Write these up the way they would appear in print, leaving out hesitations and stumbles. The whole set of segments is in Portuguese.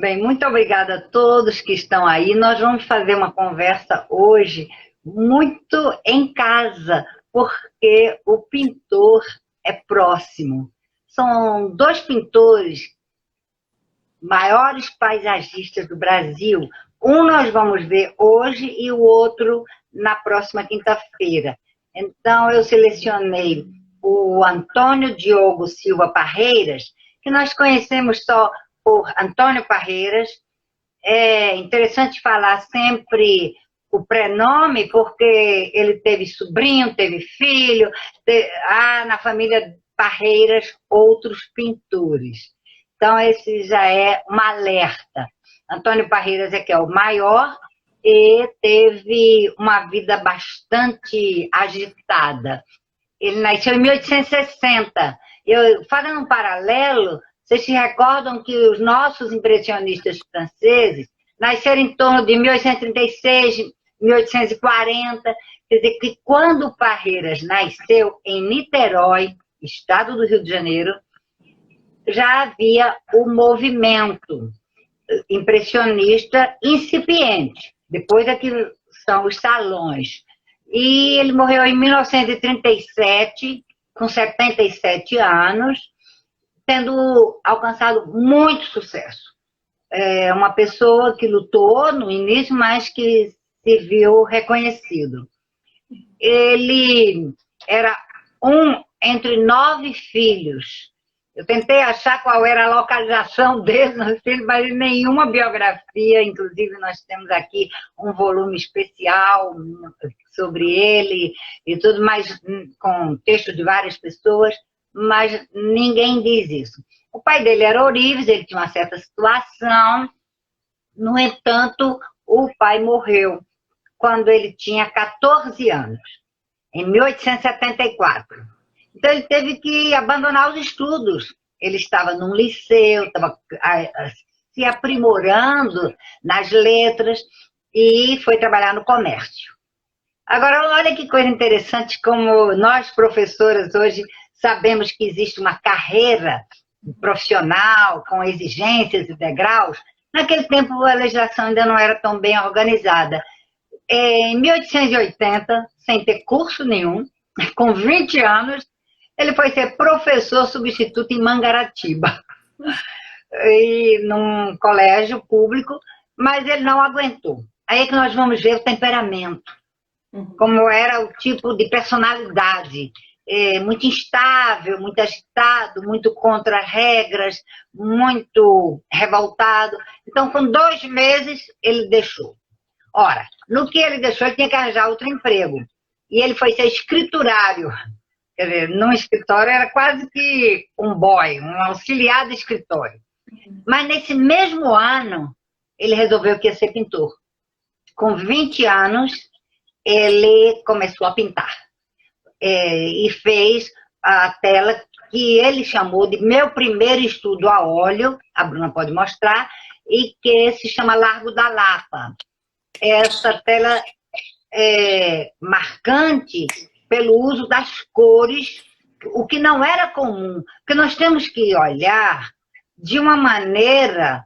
Bem, muito obrigada a todos que estão aí. Nós vamos fazer uma conversa hoje muito em casa, porque o pintor é próximo. São dois pintores, maiores paisagistas do Brasil. Um nós vamos ver hoje e o outro na próxima quinta-feira. Então, eu selecionei o Antônio Diogo Silva Parreiras, que nós conhecemos só por Antônio Parreiras. É interessante falar sempre o prenome, porque ele teve sobrinho, teve filho, há na família Parreiras outros pintores. Então, esse já é um alerta. Antônio Parreiras é que é o maior e teve uma vida bastante agitada. Ele nasceu em 1860. Fazendo um paralelo, vocês se recordam que os nossos impressionistas franceses nasceram em torno de 1836, 1840. Quer dizer que quando Parreiras nasceu em Niterói, estado do Rio de Janeiro, já havia o movimento impressionista incipiente. Depois é que são os salões. E ele morreu em 1937, com 77 anos, tendo alcançado muito sucesso. É uma pessoa que lutou no início, mas que se viu reconhecido. Ele era um entre 9 filhos. Eu tentei achar qual era a localização dele nos filhos, mas nenhuma biografia. Inclusive, nós temos aqui um volume especial sobre ele e tudo, mas com texto de várias pessoas, mas ninguém diz isso. O pai dele era ourives, ele tinha uma certa situação, no entanto, o pai morreu quando ele tinha 14 anos, em 1874. Então, ele teve que abandonar os estudos. Ele estava num liceu, estava se aprimorando nas letras e foi trabalhar no comércio. Agora, olha que coisa interessante, como nós, professoras, hoje sabemos que existe uma carreira profissional com exigências e degraus. Naquele tempo, a legislação ainda não era tão bem organizada. Em 1880, sem ter curso nenhum, com 20 anos, ele foi ser professor substituto em Mangaratiba, e num colégio público, mas ele não aguentou. Aí é que nós vamos ver o temperamento, como era o tipo de personalidade, muito instável, muito agitado, muito contra regras, muito revoltado. Então, com 2 meses, ele deixou. Ora, no que ele deixou, ele tinha que arranjar outro emprego. E ele foi ser escriturário. Quer dizer, num escritório era quase que um boy, um auxiliar de escritório. Mas nesse mesmo ano, ele resolveu que ia ser pintor. Com 20 anos, ele começou a pintar. E fez a tela que ele chamou de Meu Primeiro Estudo a Óleo, a Bruna pode mostrar, e que se chama Largo da Lapa. Essa tela é marcante pelo uso das cores, o que não era comum, porque nós temos que olhar de uma maneira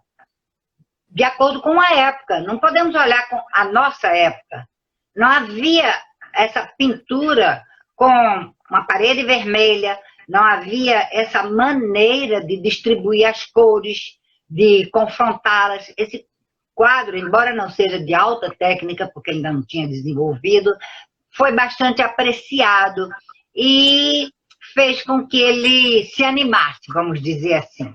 de acordo com a época, não podemos olhar com a nossa época. Não havia essa pintura com uma parede vermelha, não havia essa maneira de distribuir as cores, de confrontá-las. Esse quadro, embora não seja de alta técnica, porque ainda não tinha desenvolvido, foi bastante apreciado e fez com que ele se animasse, vamos dizer assim.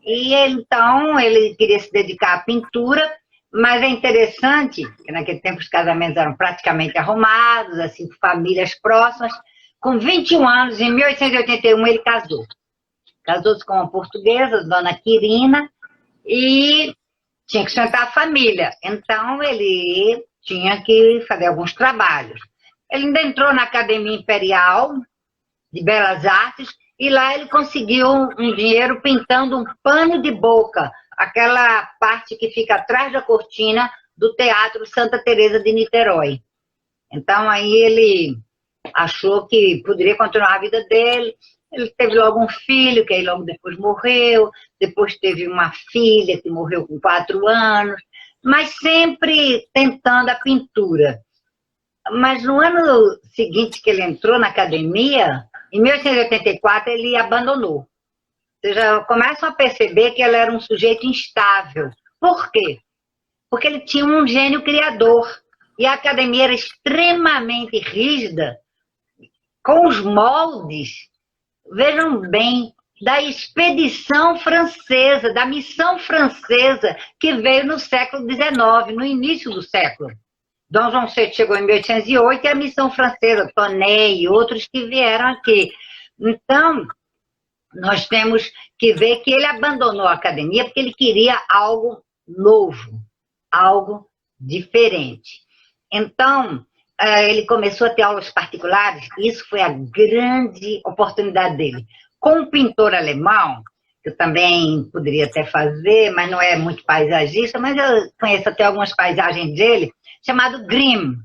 E então ele queria se dedicar à pintura, mas é interessante que naquele tempo os casamentos eram praticamente arrumados, assim, famílias próximas. Com 21 anos, em 1881, ele casou. Casou-se com uma portuguesa, dona Quirina, e tinha que sustentar a família. Então ele tinha que fazer alguns trabalhos. Ele ainda entrou na Academia Imperial de Belas Artes e lá ele conseguiu um dinheiro pintando um pano de boca, aquela parte que fica atrás da cortina do Teatro Santa Teresa de Niterói. Então aí ele achou que poderia continuar a vida dele, Ele teve logo um filho, que aí logo depois morreu, depois teve uma filha que morreu com 4 anos, mas sempre tentando a pintura. Mas no ano seguinte que ele entrou na academia, em 1884, ele abandonou. Vocês já começam a perceber que ele era um sujeito instável. Por quê? Porque ele tinha um gênio criador. E a academia era extremamente rígida, com os moldes, vejam bem, da expedição francesa, da missão francesa, que veio no século XIX, no início do século. Dom João VI chegou em 1808 e a missão francesa, Tonnet e outros que vieram aqui. Então, nós temos que ver que ele abandonou a academia porque ele queria algo novo, algo diferente. Então, ele começou a ter aulas particulares, e isso foi a grande oportunidade dele. Com um pintor alemão, que eu também poderia até fazer, mas não é muito paisagista, mas eu conheço até algumas paisagens dele, chamado Grimm.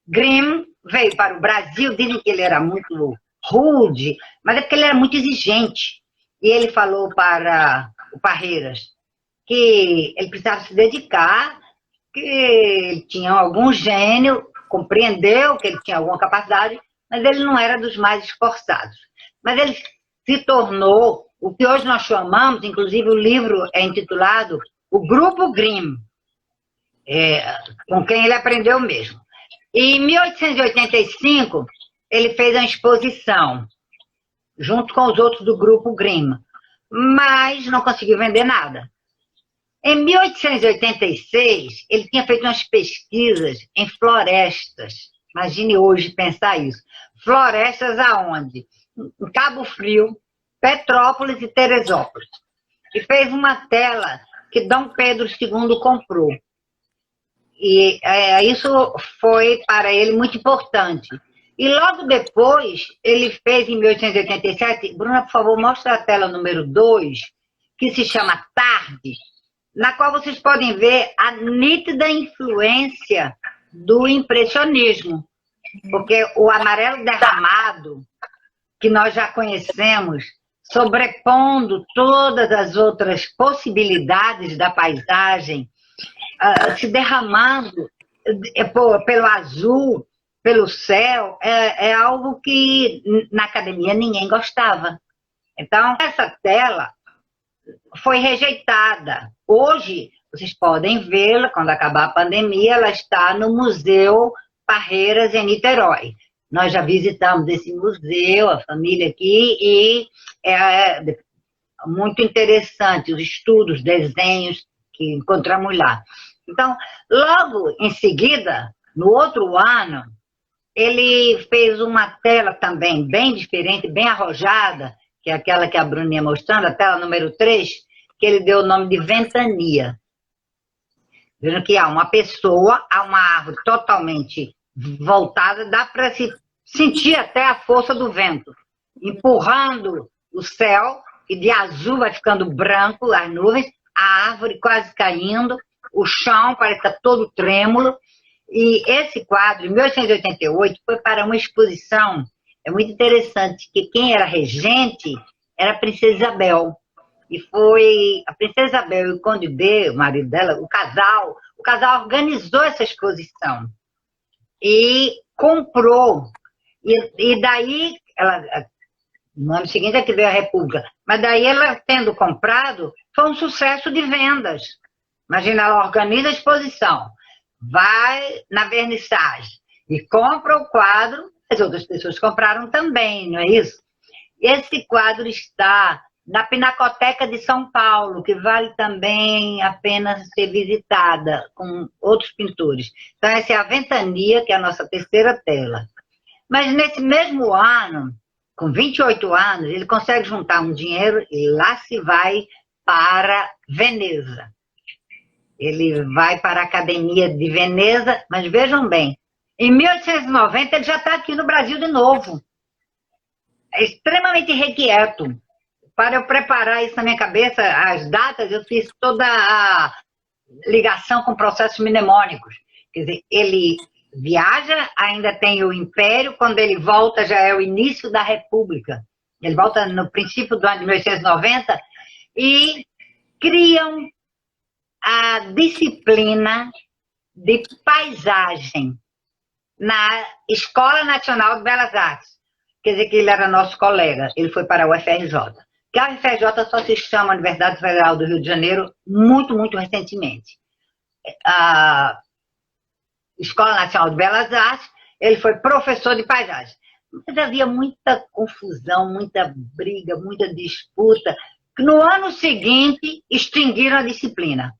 Grimm veio para o Brasil, dizem que ele era muito rude, mas é porque ele era muito exigente. E ele falou para o Parreiras que ele precisava se dedicar, que ele tinha algum gênio, compreendeu que ele tinha alguma capacidade, mas ele não era dos mais esforçados. Mas ele se tornou o que hoje nós chamamos, inclusive o livro é intitulado O Grupo Grimm, com quem ele aprendeu mesmo. E em 1885, ele fez uma exposição, junto com os outros do Grupo Grimm, mas não conseguiu vender nada. Em 1886, ele tinha feito umas pesquisas em florestas. Imagine hoje pensar isso. Florestas aonde? Em Cabo Frio, Petrópolis e Teresópolis. E fez uma tela que Dom Pedro II comprou. E isso foi para ele muito importante. E logo depois, ele fez em 1887, Bruna, por favor, mostra a tela número 2, que se chama Tarde, na qual vocês podem ver a nítida influência do impressionismo. Porque o amarelo derramado, que nós já conhecemos, sobrepondo todas as outras possibilidades da paisagem, se derramando pelo azul, pelo céu, é algo que na academia ninguém gostava. Então, essa tela foi rejeitada. Hoje, vocês podem vê-la, quando acabar a pandemia, ela está no Museu Parreiras, em Niterói. Nós já visitamos esse museu, a família aqui, e é muito interessante os estudos, desenhos que encontramos lá. Então, logo em seguida, no outro ano, ele fez uma tela também bem diferente, bem arrojada, que é aquela que a Bruna ia mostrando, a tela número 3, que ele deu o nome de Ventania. Vejam que há uma pessoa, há uma árvore totalmente voltada, dá para se sentir até a força do vento, empurrando o céu, e de azul vai ficando branco as nuvens, a árvore quase caindo, o chão parece estar todo trêmulo. E esse quadro, em 1888, foi para uma exposição, é muito interessante, que quem era regente era a Princesa Isabel. E foi a Princesa Isabel e o Conde B, o marido dela, o casal organizou essa exposição e comprou. E daí, no ano seguinte é que veio a República, mas daí ela, tendo comprado, foi um sucesso de vendas. Imagina, ela organiza a exposição, vai na vernissagem e compra o quadro, as outras pessoas compraram também, não é isso? Esse quadro está na Pinacoteca de São Paulo, que vale também a pena ser visitada, com outros pintores. Então, essa é a Ventania, que é a nossa terceira tela. Mas nesse mesmo ano, com 28 anos, ele consegue juntar um dinheiro e lá se vai para Veneza. Ele vai para a Academia de Veneza, mas vejam bem, em 1890 ele já está aqui no Brasil de novo. É extremamente irrequieto. Para eu preparar isso na minha cabeça, as datas, eu fiz toda a ligação com processos mnemônicos. Quer dizer, ele viaja, ainda tem o Império, quando ele volta já é o início da República. Ele volta no princípio do ano de 1890 e criam a disciplina de paisagem na Escola Nacional de Belas Artes. Quer dizer que ele era nosso colega, ele foi para a UFRJ. Que a UFRJ só se chama Universidade Federal do Rio de Janeiro muito, muito recentemente. A Escola Nacional de Belas Artes, ele foi professor de paisagem. Mas havia muita confusão, muita briga, muita disputa, que no ano seguinte extinguiram a disciplina.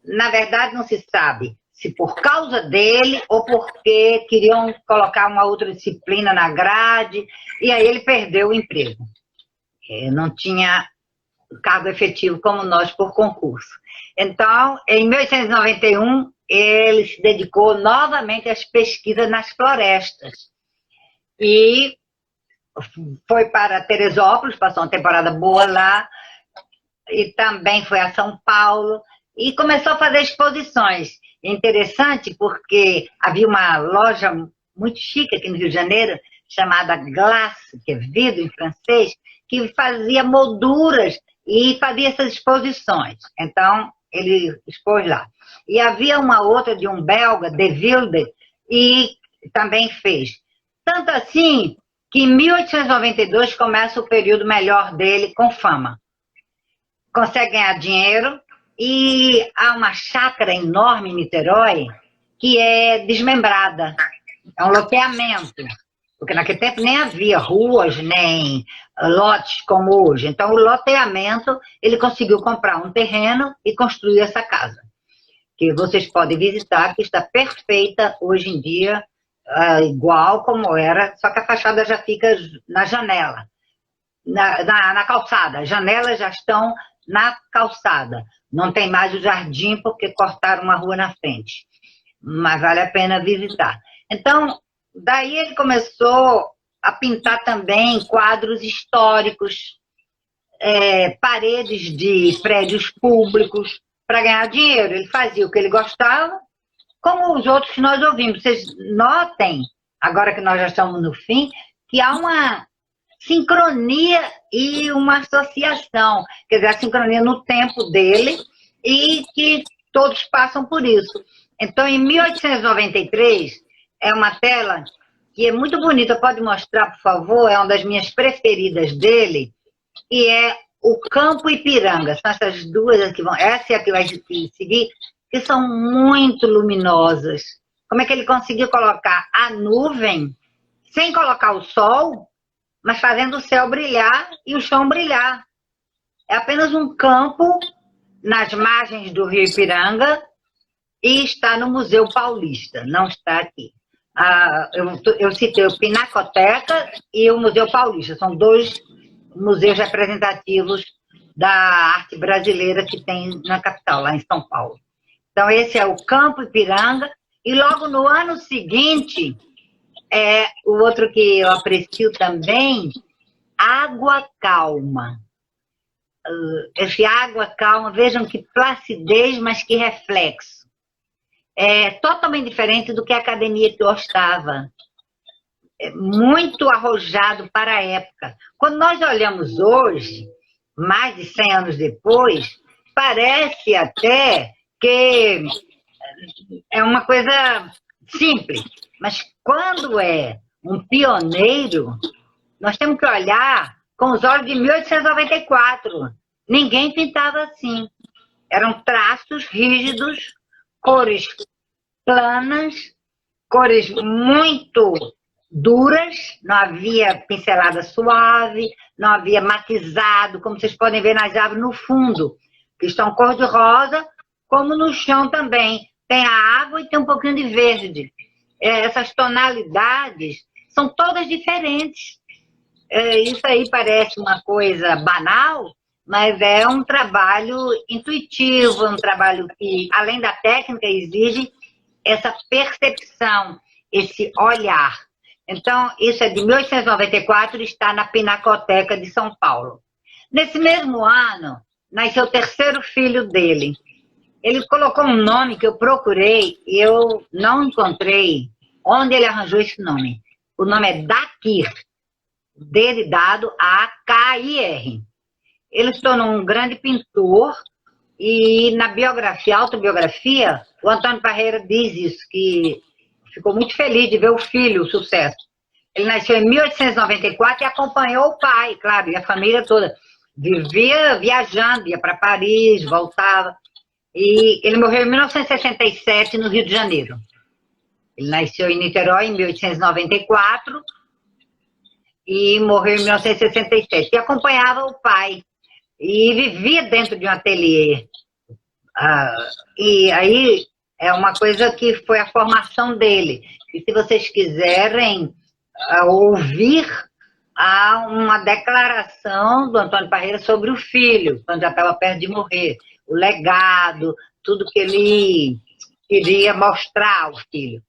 Na verdade, não se sabe se por causa dele ou porque queriam colocar uma outra disciplina na grade, e aí ele perdeu o emprego. Não tinha cargo efetivo como nós por concurso. Então, em 1891, ele se dedicou novamente às pesquisas nas florestas. E foi para Teresópolis, passou uma temporada boa lá, e também foi a São Paulo, e começou a fazer exposições. Interessante porque havia uma loja muito chique aqui no Rio de Janeiro, chamada Glace, que é vidro em francês, que fazia molduras e fazia essas exposições. Então, ele expôs lá. E havia uma outra de um belga, De Wilde, e também fez. Tanto assim que em 1892 começa o período melhor dele com fama. Consegue ganhar dinheiro e há uma chácara enorme em Niterói que é desmembrada. É um loteamento. Porque naquele tempo nem havia ruas, nem lotes como hoje. Então, o loteamento, ele conseguiu comprar um terreno e construir essa casa. Que vocês podem visitar, que está perfeita hoje em dia, igual como era, só que a fachada já fica na janela, na calçada. As janelas já estão na calçada. Não tem mais o jardim, porque cortaram uma rua na frente. Mas vale a pena visitar. Então, daí ele começou a pintar também quadros históricos, paredes de prédios públicos, para ganhar dinheiro. Ele fazia o que ele gostava, como os outros que nós ouvimos. Vocês notem, agora que nós já estamos no fim, que há uma sincronia e uma associação. Quer dizer, a sincronia no tempo dele e que todos passam por isso. Então, em 1893, é uma tela que é muito bonita. Pode mostrar, por favor? É uma das minhas preferidas dele, e é o Campo Ipiranga. São essas duas aqui, essa é a que vai seguir, que são muito luminosas. Como é que ele conseguiu colocar a nuvem sem colocar o sol, mas fazendo o céu brilhar e o chão brilhar? É apenas um campo nas margens do Rio Ipiranga e está no Museu Paulista, não está aqui. Eu citei o Pinacoteca e o Museu Paulista, são dois museus representativos da arte brasileira que tem na capital, lá em São Paulo. Então, esse é o Campo Ipiranga, e logo no ano seguinte, o outro que eu aprecio também, Água Calma. Esse Água Calma, vejam que placidez, mas que reflexo. É totalmente diferente do que a academia que gostava. Muito arrojado para a época. Quando nós olhamos hoje, mais de 100 anos depois, parece até que é uma coisa simples. Mas quando é um pioneiro, nós temos que olhar com os olhos de 1894. Ninguém pintava assim. Eram traços rígidos, cores planas, cores muito duras, não havia pincelada suave, não havia matizado, como vocês podem ver nas árvores no fundo, que estão cor-de-rosa, como no chão também. Tem a água e tem um pouquinho de verde. Essas tonalidades são todas diferentes. Isso aí parece uma coisa banal, mas é um trabalho intuitivo, um trabalho que, além da técnica, exige essa percepção, esse olhar. Então, isso é de 1894 e está na Pinacoteca de São Paulo. Nesse mesmo ano, nasceu o terceiro filho dele. Ele colocou um nome que eu procurei e eu não encontrei onde ele arranjou esse nome. O nome é Dakir. dele dado a KIR. Ele se tornou um grande pintor e na biografia, autobiografia, o Antônio Parreira diz isso, que ficou muito feliz de ver o filho, o sucesso. Ele nasceu em 1894 e acompanhou o pai, claro, e a família toda. Vivia viajando, ia para Paris, voltava. E ele morreu em 1967, no Rio de Janeiro. Ele nasceu em Niterói em 1894 e morreu em 1967. E acompanhava o pai. E vivia dentro de um ateliê. E aí é uma coisa que foi a formação dele. E se vocês quiserem ouvir, há uma declaração do Antônio Parreira sobre o filho, quando já estava perto de morrer. O legado, tudo que ele queria mostrar ao filho.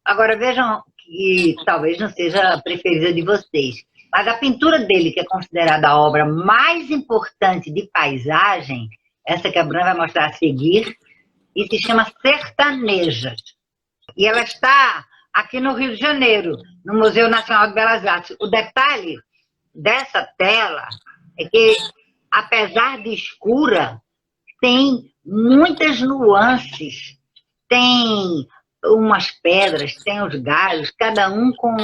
Agora vejam que talvez não seja a preferida de vocês, mas a pintura dele, que é considerada a obra mais importante de paisagem, essa que a Bruna vai mostrar a seguir, e se chama Sertanejas. E ela está aqui no Rio de Janeiro, no Museu Nacional de Belas Artes. O detalhe dessa tela é que, apesar de escura, tem muitas nuances, tem umas pedras, tem os galhos, cada um com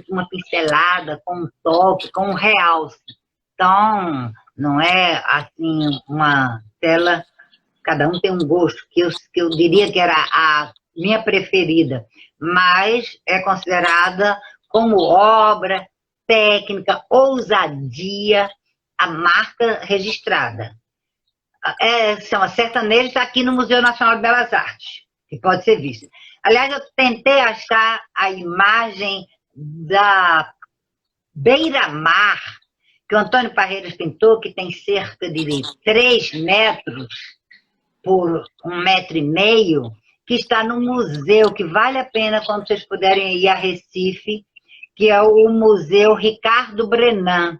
uma pincelada, com um toque, com um realce. Então, não é assim uma tela, cada um tem um gosto, que eu diria que era a minha preferida, mas é considerada como obra, técnica, ousadia, a marca registrada. Chama Sertanejo, está aqui no Museu Nacional de Belas Artes, que pode ser vista. Aliás, eu tentei achar a imagem da beira-mar que o Antônio Parreiras pintou, que tem cerca de 3 metros por 1,5 metro, que está no museu, que vale a pena quando vocês puderem ir a Recife, que é o Museu Ricardo Brenan,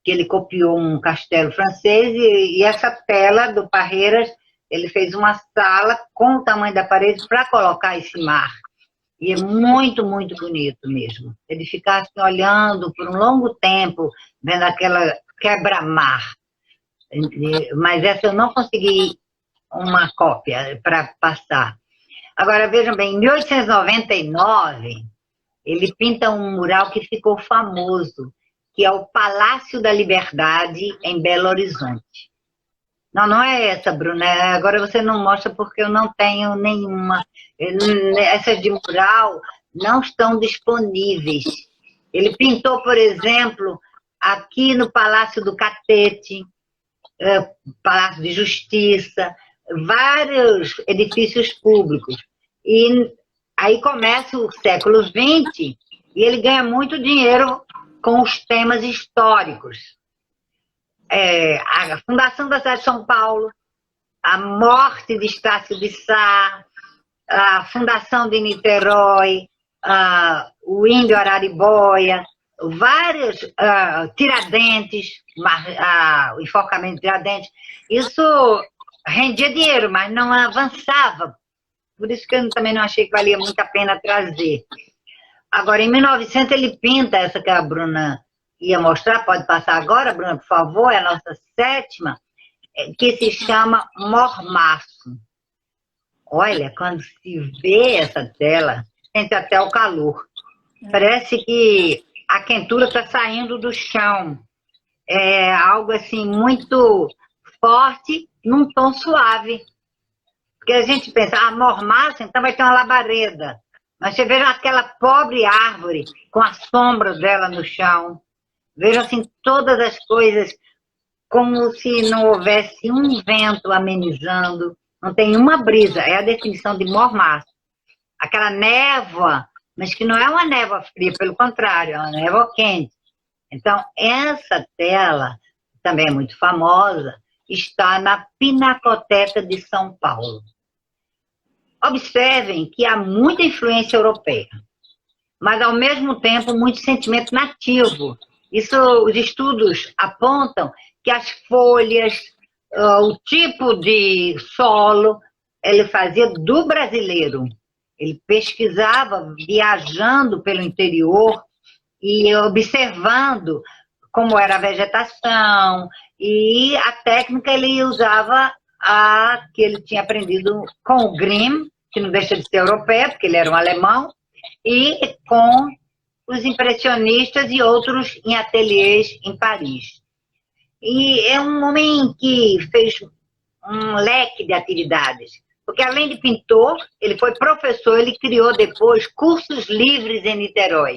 que ele copiou um castelo francês, e essa tela do Parreiras, ele fez uma sala com o tamanho da parede para colocar esse mar. E é muito, muito bonito mesmo. Ele fica assim, olhando por um longo tempo, vendo aquela quebra-mar. Mas essa eu não consegui uma cópia para passar. Agora, vejam bem, em 1899, ele pinta um mural que ficou famoso, que é o Palácio da Liberdade, em Belo Horizonte. Não, não é essa, Bruna. Agora você não mostra porque eu não tenho nenhuma. Essas de mural não estão disponíveis. Ele pintou, por exemplo, aqui no Palácio do Catete, Palácio de Justiça, vários edifícios públicos. E aí começa o século XX e ele ganha muito dinheiro com os temas históricos. A fundação da cidade de São Paulo, a morte de Estácio de Sá, a fundação de Niterói, o Índio Araribóia, vários Tiradentes, o enforcamento de Tiradentes. Isso rendia dinheiro, mas não avançava. Por isso que eu também não achei que valia muito a pena trazer. Agora, em 1900, ele pinta essa que a Bruna ia mostrar, pode passar agora, Bruna, por favor, é a nossa 7ª, que se chama Mormaço. Olha, quando se vê essa tela, sente até o calor. Parece que a quentura está saindo do chão. É algo assim muito forte, num tom suave. Porque a gente pensa, mormaço, então vai ter uma labareda. Mas você veja aquela pobre árvore com a sombra dela no chão. Veja assim, todas as coisas como se não houvesse um vento amenizando. Não tem uma brisa, é a definição de mormaço. Aquela névoa, mas que não é uma névoa fria, pelo contrário, é uma névoa quente. Então, essa tela, também é muito famosa, está na Pinacoteca de São Paulo. Observem que há muita influência europeia, mas ao mesmo tempo muito sentimento nativo. Isso, os estudos apontam que as folhas, o tipo de solo, ele fazia do brasileiro. Ele pesquisava viajando pelo interior e observando como era a vegetação, e a técnica ele usava a que ele tinha aprendido com o Grimm, que não deixa de ser europeu, porque ele era um alemão, e com os impressionistas e outros em ateliês em Paris. E é um homem que fez um leque de atividades, porque além de pintor, ele foi professor, ele criou depois cursos livres em Niterói.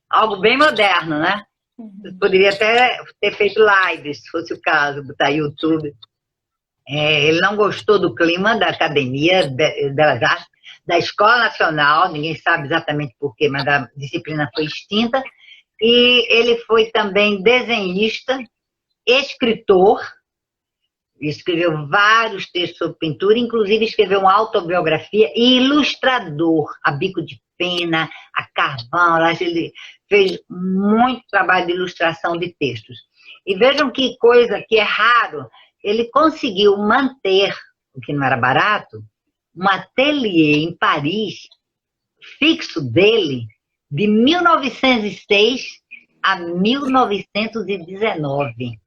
Algo bem moderno, né? Poderia até ter feito lives, se fosse o caso, botar YouTube. Ele não gostou do clima da Academia Belas Artes, da Escola Nacional, ninguém sabe exatamente porquê, mas a disciplina foi extinta. E ele foi também desenhista, escritor, escreveu vários textos sobre pintura, inclusive escreveu uma autobiografia, e ilustrador, a bico de pena, a carvão, ele fez muito trabalho de ilustração de textos. E vejam que coisa que é raro, ele conseguiu manter, o que não era barato, um ateliê em Paris, fixo dele, de 1906 a 1919.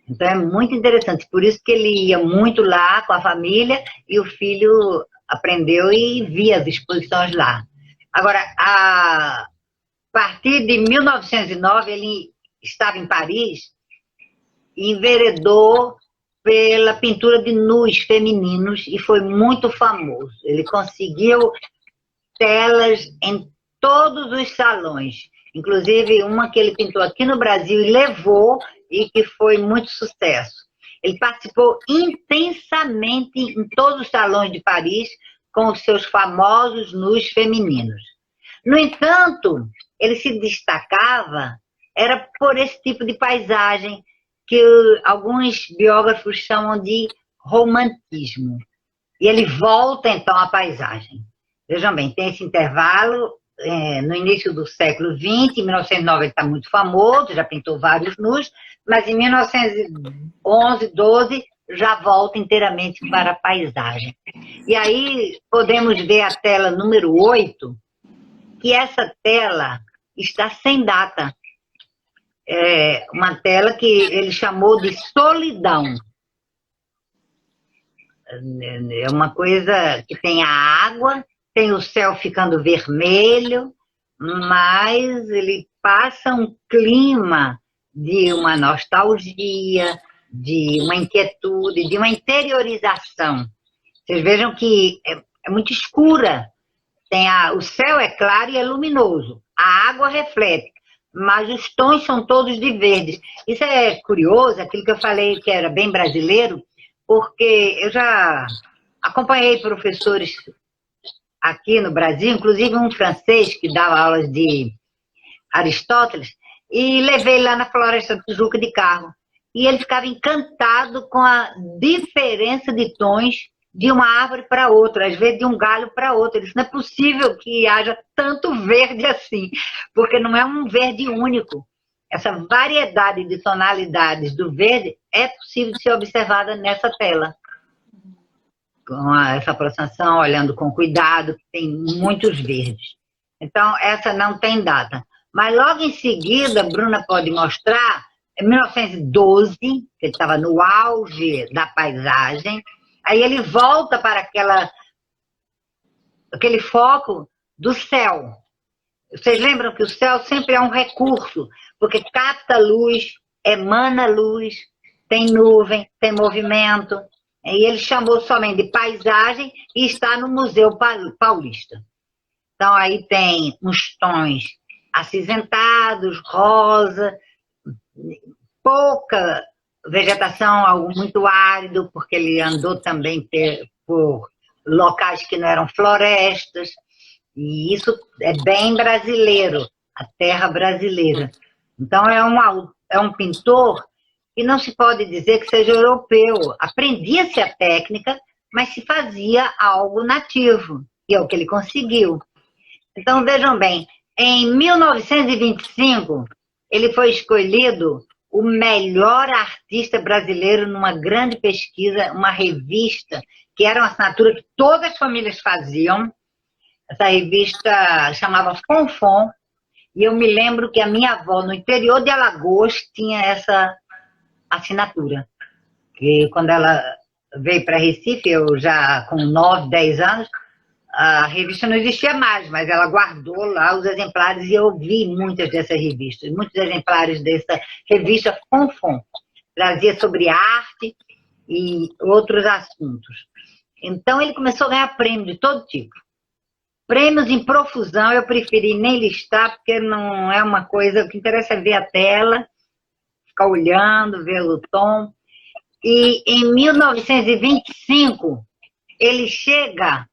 Então é muito interessante, por isso que ele ia muito lá com a família e o filho aprendeu e via as exposições lá. Agora, a partir de 1909, ele estava em Paris e enveredou pela pintura de nus femininos e foi muito famoso. Ele conseguiu telas em todos os salões, inclusive uma que ele pintou aqui no Brasil e levou, e que foi muito sucesso. Ele participou intensamente em todos os salões de Paris com os seus famosos nus femininos. No entanto, ele se destacava era por esse tipo de paisagem que alguns biógrafos chamam de romantismo. E ele volta então à paisagem. Vejam bem, tem esse intervalo no início do século XX, em 1909 ele está muito famoso, já pintou vários nus, mas em 1911, 12, já volta inteiramente para a paisagem. E aí podemos ver a tela número 8, que essa tela está sem data. É uma tela que ele chamou de solidão. É uma coisa que tem a água, tem o céu ficando vermelho, mas ele passa um clima de uma nostalgia, de uma inquietude, de uma interiorização. Vocês vejam que é muito escura. O céu é claro e é luminoso. A água reflete, mas os tons são todos de verdes. Isso é curioso, aquilo que eu falei que era bem brasileiro, porque eu já acompanhei professores aqui no Brasil, inclusive um francês que dava aulas de Aristóteles, e levei lá na Floresta da Tijuca de carro. E ele ficava encantado com a diferença de tons de uma árvore para outra, às vezes de um galho para outro. Ele disse, não é possível que haja tanto verde assim, porque não é um verde único. Essa variedade de tonalidades do verde é possível de ser observada nessa tela. Com essa aproximação, olhando com cuidado, tem muitos verdes. Então, essa não tem data. Mas logo em seguida, a Bruna pode mostrar, em 1912, que ele estava no auge da paisagem, aí ele volta para aquele foco do céu. Vocês lembram que o céu sempre é um recurso, porque capta luz, emana luz, tem nuvem, tem movimento. E ele chamou somente de paisagem e está no Museu Paulista. Então aí tem uns tons acinzentados, rosa, pouca vegetação, algo muito árido, porque ele andou também por locais que não eram florestas. E isso é bem brasileiro, a terra brasileira. Então é um pintor que não se pode dizer que seja europeu. Aprendia-se a técnica, mas se fazia algo nativo, e é o que ele conseguiu. Então vejam bem, em 1925, ele foi escolhido o melhor artista brasileiro numa grande pesquisa, uma revista, que era uma assinatura que todas as famílias faziam. Essa revista chamava Fonfon, E eu me lembro que a minha avó, no interior de Alagoas, tinha essa assinatura. Que quando ela veio para Recife, eu já com 9, 10 anos, a revista não existia mais, mas ela guardou lá os exemplares e eu vi muitas dessas revistas, muitos exemplares dessa revista Fonfon. Trazia sobre arte e outros assuntos. Então ele começou a ganhar prêmios de todo tipo. Prêmios em profusão, eu preferi nem listar, porque não é uma coisa, o que interessa é ver a tela, ficar olhando, ver o tom. E em 1925, ele chega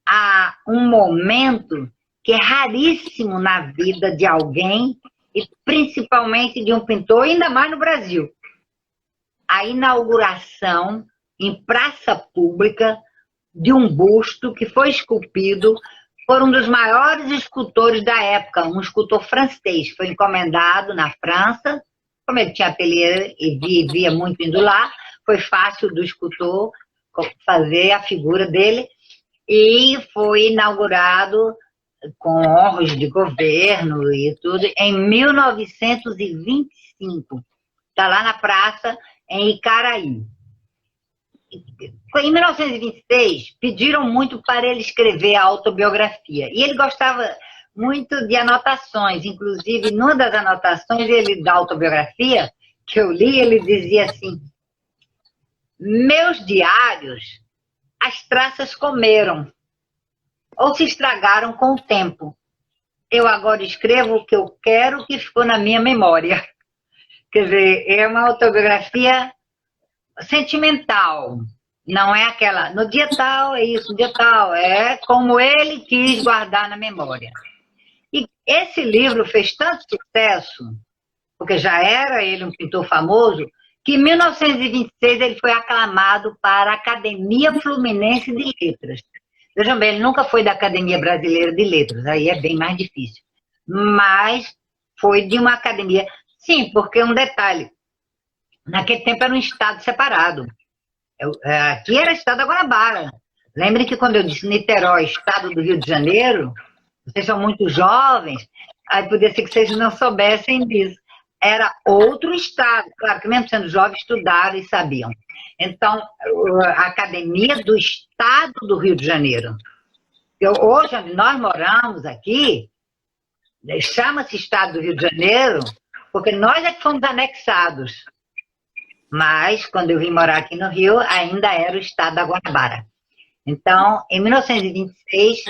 a um momento que é raríssimo na vida de alguém, e principalmente de um pintor, ainda mais no Brasil. A inauguração em praça pública de um busto que foi esculpido por um dos maiores escultores da época, um escultor francês. Foi encomendado na França, como ele tinha ateliê e via muito indo lá, foi fácil do escultor fazer a figura dele, e foi inaugurado com honras de governo e tudo, em 1925. Está lá na praça, em Icaraí. Em 1926, pediram muito para ele escrever a autobiografia. E ele gostava muito de anotações. Inclusive, numa das anotações da autobiografia, que eu li, ele dizia assim: meus diários, as traças comeram, ou se estragaram com o tempo. Eu agora escrevo o que eu quero, que ficou na minha memória. Quer dizer, é uma autobiografia sentimental, não é aquela, no dia tal é isso, no dia tal, é como ele quis guardar na memória. E esse livro fez tanto sucesso, porque já era ele um pintor famoso, que em 1926 ele foi aclamado para a Academia Fluminense de Letras. Vejam bem, ele nunca foi da Academia Brasileira de Letras, aí é bem mais difícil. Mas foi de uma academia. Sim, porque um detalhe, naquele tempo era um estado separado. Aqui era o estado da Guanabara. Lembrem que quando eu disse Niterói, estado do Rio de Janeiro, vocês são muito jovens, aí podia ser que vocês não soubessem disso. Era outro estado, claro que mesmo sendo jovens, estudaram e sabiam. Então, a Academia do Estado do Rio de Janeiro. Hoje, onde nós moramos aqui, chama-se Estado do Rio de Janeiro, porque nós é que fomos anexados. Mas, quando eu vim morar aqui no Rio, ainda era o estado da Guanabara. Então, em 1926,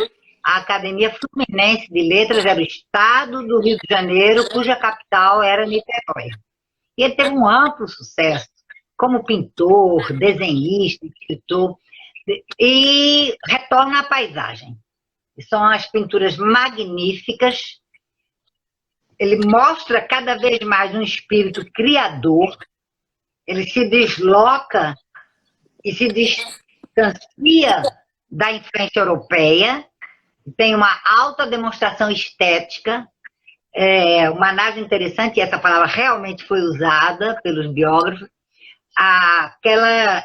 a Academia Fluminense de Letras era o estado do Rio de Janeiro, cuja capital era Niterói. E ele teve um amplo sucesso, como pintor, desenhista, escritor, e retorna à paisagem. São as pinturas magníficas. Ele mostra cada vez mais um espírito criador. Ele se desloca e se distancia da influência europeia, tem uma alta demonstração estética, uma análise interessante, e essa palavra realmente foi usada pelos biógrafos, aquela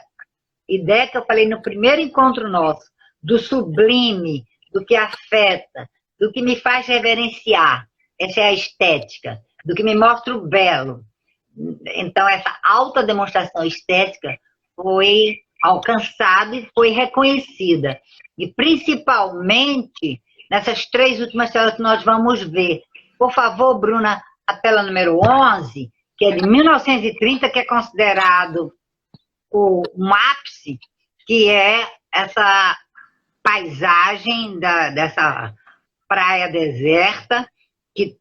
ideia que eu falei no primeiro encontro nosso, do sublime, do que afeta, do que me faz reverenciar, essa é a estética, do que me mostra o belo. Então, essa alta demonstração estética foi alcançada e foi reconhecida. E, principalmente, nessas 3 últimas telas que nós vamos ver. Por favor, Bruna, a tela número 11, que é de 1930, que é considerado um ápice, que é essa paisagem dessa praia deserta, que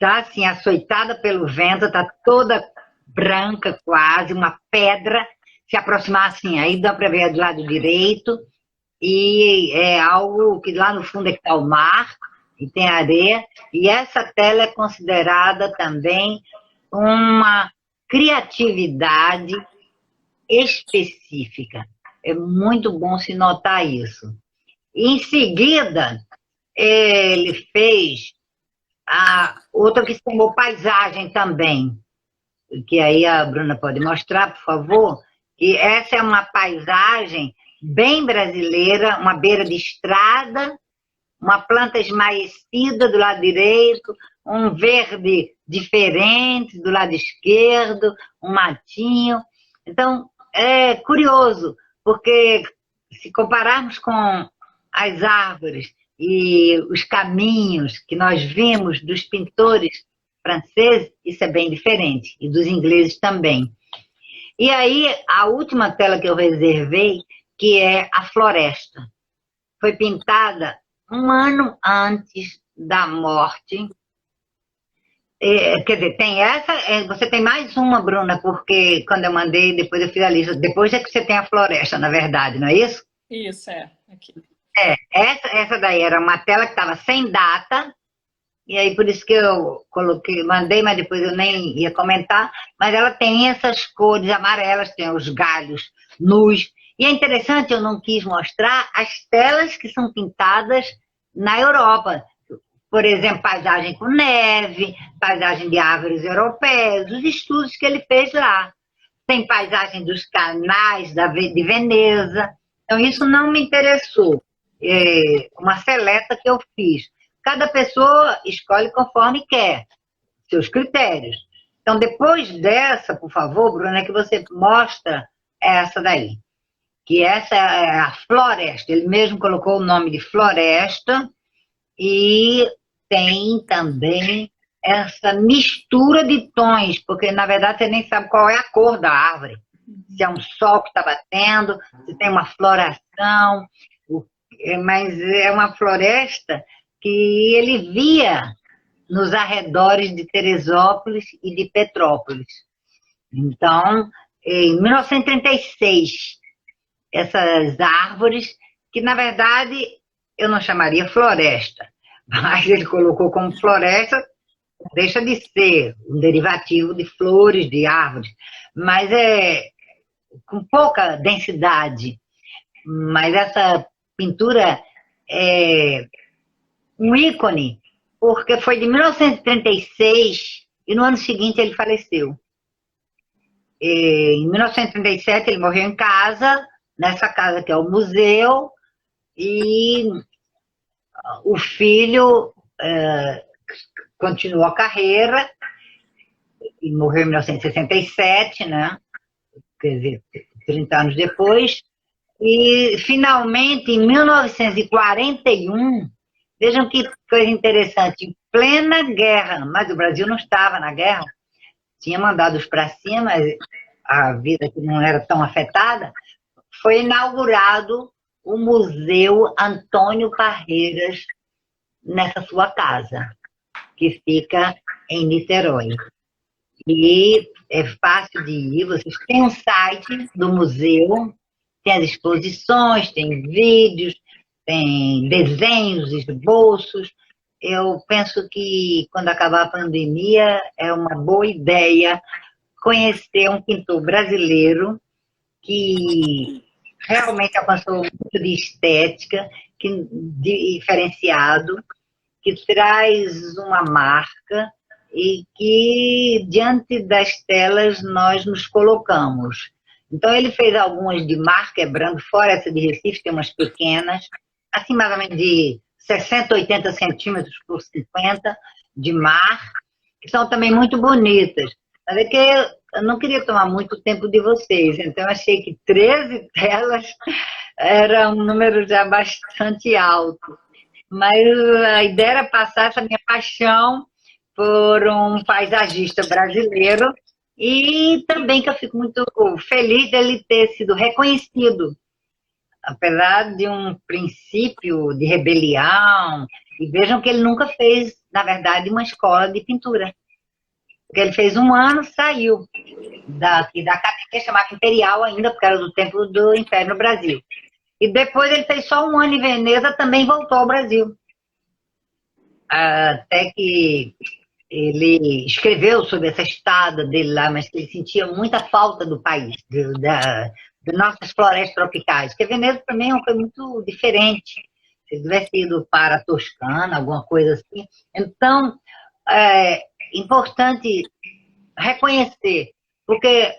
está assim, açoitada pelo vento, está toda branca quase, uma pedra, se aproximar assim, aí dá para ver do lado direito, e é algo que lá no fundo é que está o mar, e tem areia, e essa tela é considerada também uma criatividade específica. É muito bom se notar isso. E, em seguida, ele fez outra que se chamou Paisagem também, que aí a Bruna pode mostrar, por favor, que essa é uma paisagem bem brasileira, uma beira de estrada, uma planta esmaecida do lado direito, um verde diferente do lado esquerdo, um matinho. Então, é curioso, porque se compararmos com as árvores e os caminhos que nós vimos dos pintores franceses, isso é bem diferente, e dos ingleses também. E aí, a última tela que eu reservei, que é a floresta, foi pintada um ano antes da morte. Quer dizer, tem essa, você tem mais uma, Bruna, porque quando eu mandei, depois eu fiz a lista. Depois é que você tem a floresta, na verdade, não é isso? Isso, aqui. Essa daí era uma tela que estava sem data, e aí por isso que eu coloquei, mandei, mas depois eu nem ia comentar, mas ela tem essas cores amarelas, tem os galhos nus. E é interessante, eu não quis mostrar as telas que são pintadas na Europa. Por exemplo, paisagem com neve, paisagem de árvores europeias, os estudos que ele fez lá. Tem paisagem dos canais de Veneza. Então, isso não me interessou. É uma seleta que eu fiz. Cada pessoa escolhe conforme quer, seus critérios. Então, depois dessa, por favor, Bruna, é que você mostra essa daí. Que essa é a floresta. Ele mesmo colocou o nome de floresta e tem também essa mistura de tons, porque na verdade você nem sabe qual é a cor da árvore. Se é um sol que está batendo, se tem uma floração, mas é uma floresta que ele via nos arredores de Teresópolis e de Petrópolis. Então, em 1936, essas árvores, que na verdade eu não chamaria floresta, mas ele colocou como floresta, deixa de ser um derivativo de flores, de árvores, mas é com pouca densidade. Mas essa pintura é um ícone, porque foi de 1936 e no ano seguinte ele faleceu. Em 1937 ele morreu em casa, nessa casa que é o museu, e o filho continuou a carreira e morreu em 1967, né? Quer dizer, 30 anos depois. E, finalmente, em 1941, vejam que coisa interessante, em plena guerra, mas o Brasil não estava na guerra, tinha mandado-os para cima, a vida que não era tão afetada, foi inaugurado o Museu Antônio Parreiras nessa sua casa, que fica em Niterói. E é fácil de ir, vocês têm um site do museu, tem as exposições, tem vídeos, tem desenhos, esboços. Eu penso que quando acabar a pandemia é uma boa ideia conhecer um pintor brasileiro que realmente alcançou muito de estética, diferenciado, que traz uma marca e que, diante das telas, nós nos colocamos. Então, ele fez algumas de mar, quebrando, fora essa de Recife, tem umas pequenas, assim, mais ou menos de 60, 80 centímetros por 50, de mar, que são também muito bonitas. Mas é que eu não queria tomar muito tempo de vocês, então eu achei que 13 telas era um número já bastante alto. Mas a ideia era passar essa minha paixão por um paisagista brasileiro e também que eu fico muito feliz dele ter sido reconhecido, apesar de um princípio de rebelião. E vejam que ele nunca fez, na verdade, uma escola de pintura. Porque ele fez um ano, saiu da academia, chamada Imperial ainda, porque era do tempo do Império no Brasil. E depois ele fez só um ano em Veneza, também voltou ao Brasil. Até que ele escreveu sobre essa estada dele lá, mas que ele sentia muita falta do país, das nossas florestas tropicais. Porque Veneza também é uma coisa muito diferente. Se ele tivesse ido para a Toscana, alguma coisa assim. Então, é importante reconhecer, porque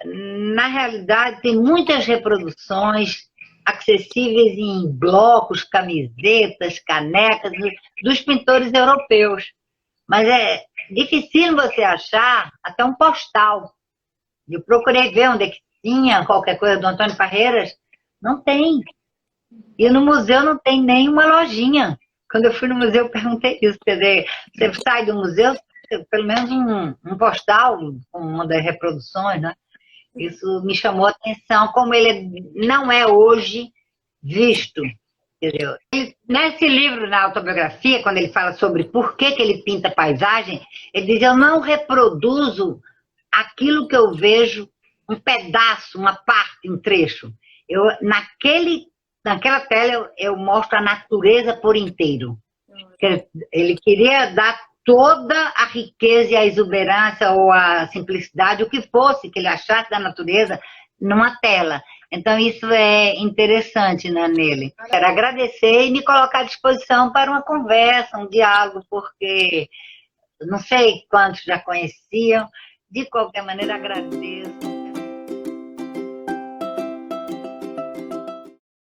na realidade tem muitas reproduções acessíveis em blocos, camisetas, canecas, dos pintores europeus. Mas difícil você achar até um postal. Eu procurei ver onde é que tinha qualquer coisa do Antônio Parreiras, não tem. E no museu não tem nenhuma lojinha. Quando eu fui no museu, eu perguntei isso. Quer dizer, você sai do museu, pelo menos um postal com uma das reproduções, né? Isso me chamou a atenção, como ele não é hoje visto. Entendeu? Nesse livro, na autobiografia, quando ele fala sobre por que ele pinta paisagem, ele diz, eu não reproduzo aquilo que eu vejo, um pedaço, uma parte, um trecho. Naquela tela eu mostro a natureza por inteiro. Ele queria dar toda a riqueza e a exuberância ou a simplicidade, o que fosse que ele achasse da natureza, numa tela. Então isso é interessante, né, nele. Quero agradecer e me colocar à disposição para uma conversa, um diálogo, porque não sei quantos já conheciam, de qualquer maneira agradeço.